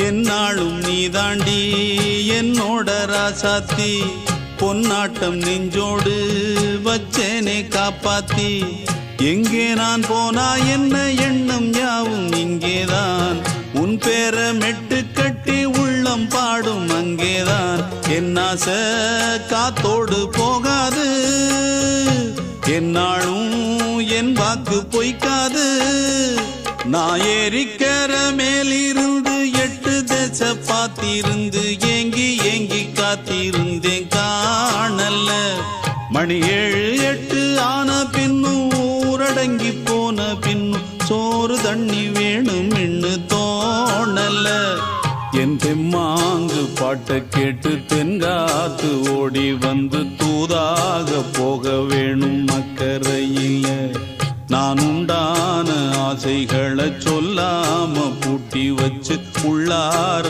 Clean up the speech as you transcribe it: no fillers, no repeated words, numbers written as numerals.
என்னாலும் நீதாண்டி என்னோட ராசாத்தி பொன்னாட்டம் நெஞ்சோடு வச்சேனே காப்பாத்தி எங்கே நான் போனா என்ன எண்ணம் யாவும் இங்கேதான் உன் பேர மெட்டு கட்டி உள்ளம் பாடும் அங்கேதான் என் ஆசை காத்தோடு போகாது என்னாலும் என் வாக்கு பொய்க்காது நான் ஏறிக்கிற மேலிருந்து 8 தேச பார்த்திருந்து ஏங்கி ஏங்கி காத்திருந்தேன் காணல மணி 7 8 ஆன பின்னும் ஊரடங்கி போன பின்னும் சோறு தண்ணி வேணும் இன்னு தோணல என் தெம்மாங்கு பாட்டை கேட்டு தென்காத்து ஓடி வந்து தூதாக போக வேணும் அக்கறையில நான் உண்டான ஆசைகளை சொல்லாம பூட்டி வச்சு உள்ளார